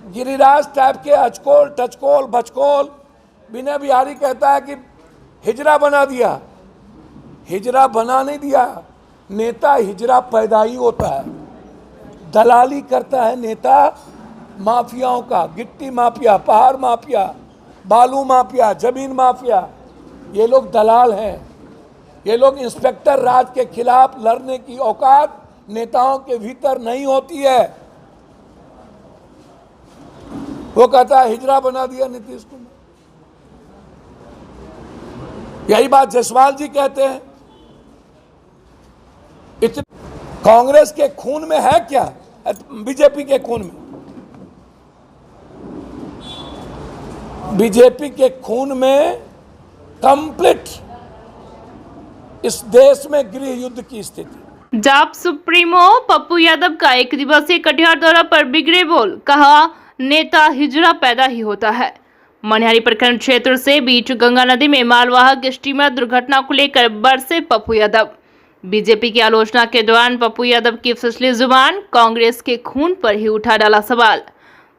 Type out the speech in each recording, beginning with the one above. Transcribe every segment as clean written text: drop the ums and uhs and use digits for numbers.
Giriraj type के अचकोल टचकोल बचकोल विनय बिहारी कहता है कि हिजरा बना दिया। हिजरा बना नहीं दिया, नेता हिजरा पैदा ही होता है। दलाली करता है नेता माफियाओं का, गिट्टी माफिया, पहाड़ माफिया, बालू माफिया, जमीन माफिया। ये लोग दलाल हैं। ये लोग इंस्पेक्टर राज के खिलाफ लड़ने की औकात नेताओं के भीतर नहीं होती है। वो कहता है हिजरा बना दिया नीतीश कुमार। यही बात जसवाल जी कहते हैं। कांग्रेस के खून में है क्या? बीजेपी के खून में, बीजेपी के खून में कंप्लीट इस देश में गृह युद्ध की स्थिति। जाप सुप्रीमो पप्पू यादव का एक दिवसीय कटिहार दौरा पर बिगड़े बोल, कहा नेता हिजरा पैदा ही होता है। मनिहारी प्रखंड क्षेत्र से बीच गंगा नदी में मालवाहक स्टीमर दुर्घटना को लेकर बरसे पप्पू यादव। बीजेपी की आलोचना के दौरान पप्पू यादव की फिसली जुबान, कांग्रेस के खून पर ही उठा डाला सवाल।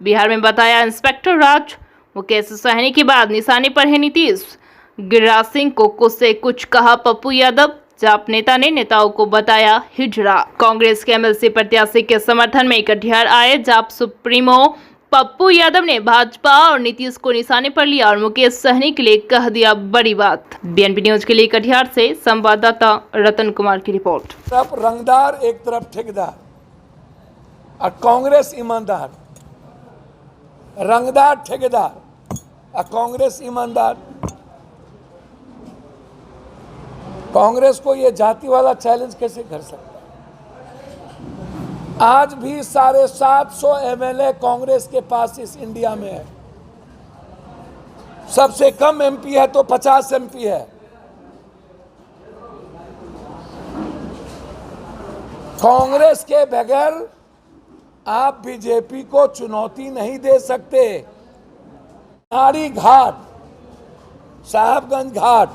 बिहार में बताया इंस्पेक्टर राज, मुकेश सहनी के बाद निशाने पर है नीतीश। गिरिराज सिंह को कुछ से कुछ कहा पप्पू यादव। जाप नेता ने नेताओं को बताया हिजरा। कांग्रेस के एमएलसी प्रत्याशी के समर्थन में कटिहार आए जाप सुप्रीमो पप्पू यादव ने भाजपा और नीतीश को निशाने पर लिया और मुकेश सहनी के लिए कह दिया बड़ी बात। बीएनपी न्यूज के लिए कटिहार से संवाददाता रतन कुमार की रिपोर्ट। तरफ रंगदार, एक तरफ ठेकेदार और कांग्रेस ईमानदार। रंगदार ठेकेदार और कांग्रेस ईमानदार। कांग्रेस को ये जाति वाला चैलेंज कैसे कर सकता है? आज भी 750 एमएलए कांग्रेस के पास इस इंडिया में है। सबसे कम एमपी है तो 50 एमपी है। कांग्रेस के बगैर आप बीजेपी को चुनौती नहीं दे सकते। नारी घाट, साहबगंज घाट,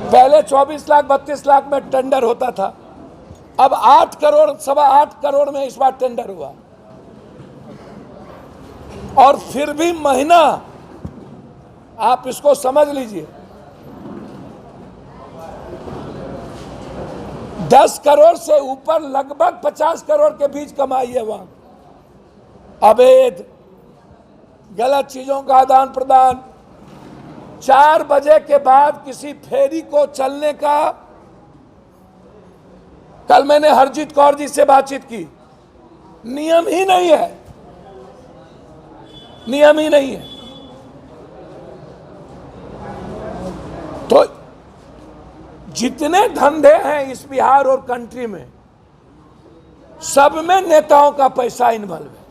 पहले 24 लाख 32 लाख में टेंडर होता था, अब 8 करोड़ 8.25 करोड़ में इस बार टेंडर हुआ। और फिर भी महीना, आप इसको समझ लीजिए, 10 करोड़ से ऊपर लगभग 50 करोड़ के बीच कमाई है वहां। अवैध गलत चीजों का आदान प्रदान, 4 बजे के बाद किसी फेरी को चलने का, कल मैंने हरजीत कौर जी से बातचीत की, नियम ही नहीं है, नियम ही नहीं है। तो जितने धंधे हैं इस बिहार और कंट्री में, सब में नेताओं का पैसा इन्वॉल्व है,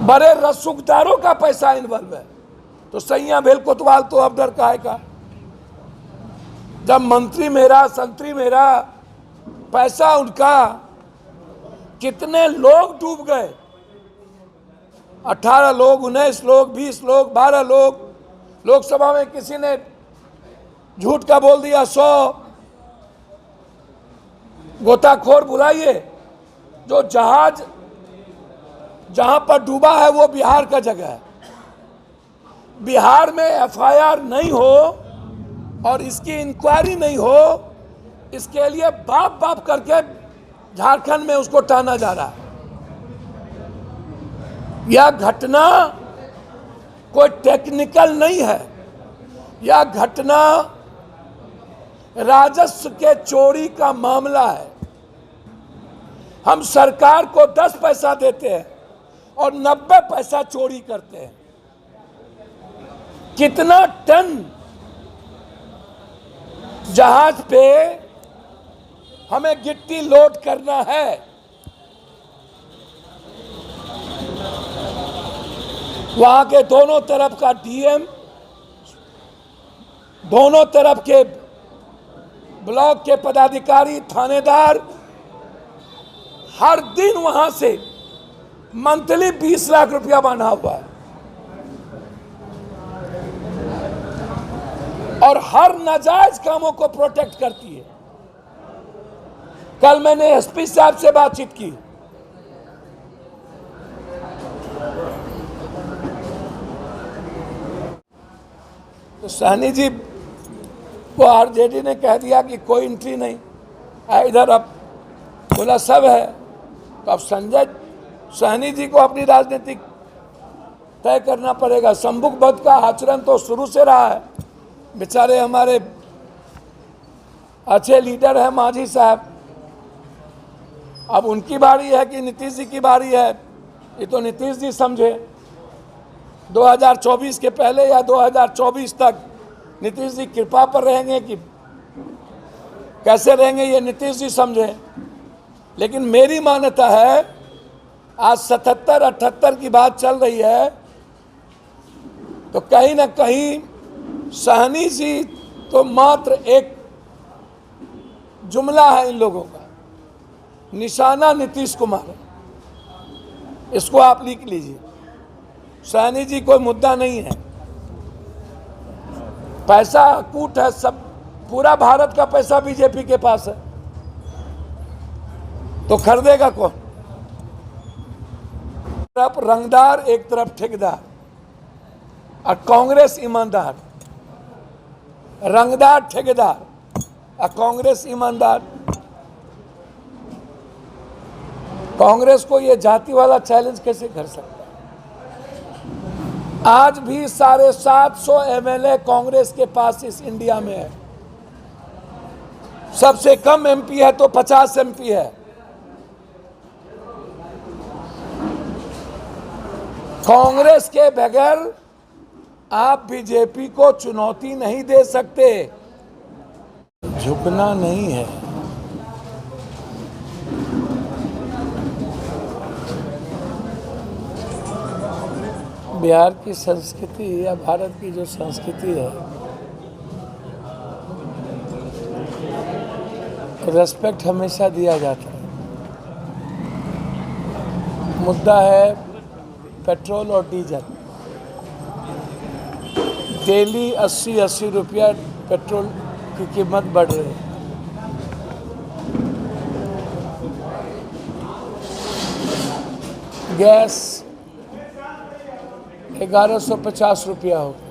बड़े रसूखदारों का पैसा इन्वॉल्व है। तो सैया भेल कोतवाल तो अब डर काहे का? जब मंत्री मेरा, संतरी मेरा, पैसा उनका, कितने लोग डूब गए, 18 लोग, 19 लोग, 20 लोग, 12 लोग। लोकसभा में किसी ने झूठ का बोल दिया 100। गोताखोर बुलाइए। जो जहाज जहां पर डूबा है वो बिहार का जगह है। बिहार में एफआईआर नहीं हो और इसकी इंक्वायरी नहीं हो, इसके लिए बाप बाप करके झारखंड में उसको टाना जा रहा है। यह घटना कोई टेक्निकल नहीं है, यह घटना राजस्व के चोरी का मामला है। हम सरकार को 10 पैसा देते हैं और 90 पैसा चोरी करते हैं। कितना टन जहाज पे हमें गिट्टी लोड करना है? वहां के दोनों तरफ का डीएम, दोनों तरफ के ब्लॉक के पदाधिकारी, थानेदार हर दिन वहां से मंथली 20 लाख रुपया बना हुआ है और हर नाजायज कामों को प्रोटेक्ट करती है। कल मैंने एसपी साहब से बातचीत की, तो सहनी जी को आरजेडी ने कह दिया कि कोई एंट्री नहीं है इधर, अब बोला सब है। तो अब संजय सहनी जी को अपनी राजनीतिक तय करना पड़ेगा। संबुक बद का आचरण तो शुरू से रहा है, बेचारे हमारे अच्छे लीडर हैं मांझी साहब, अब उनकी बारी है कि नीतीश जी की बारी है, ये तो नीतीश जी समझे। 2024 के पहले या 2024 तक नीतीश जी कृपा पर रहेंगे कि कैसे रहेंगे, ये नीतीश जी समझे। लेकिन मेरी मान्यता है, आज 77-78 की बात चल रही है, तो कहीं ना कहीं सहनी जी तो मात्र एक जुमला है इन लोगों का, निशाना नीतीश कुमार, इसको आप लिख लीजिए। सहनी जी कोई मुद्दा नहीं है, पैसा कूट है, सब पूरा भारत का पैसा बीजेपी के पास है, तो खरीदेगा कौन? तरफ रंगदार, एक तरफ ठेकेदार, और कांग्रेस ईमानदार। रंगदार ठेकेदार और कांग्रेस ईमानदार। कांग्रेस को यह जाति वाला चैलेंज कैसे कर सकता है? आज भी 750 एमएलए कांग्रेस के पास इस इंडिया में है, सबसे कम एमपी है तो 50 एमपी है। कांग्रेस के बगैर आप बीजेपी को चुनौती नहीं दे सकते। झुकना नहीं है। बिहार की संस्कृति या भारत की जो संस्कृति है, रेस्पेक्ट हमेशा दिया जाता है। मुद्दा है पेट्रोल और डीजल। डेली 80 रुपया पेट्रोल की कीमत बढ़ रही है। गैस 1150 रुपया हो गया।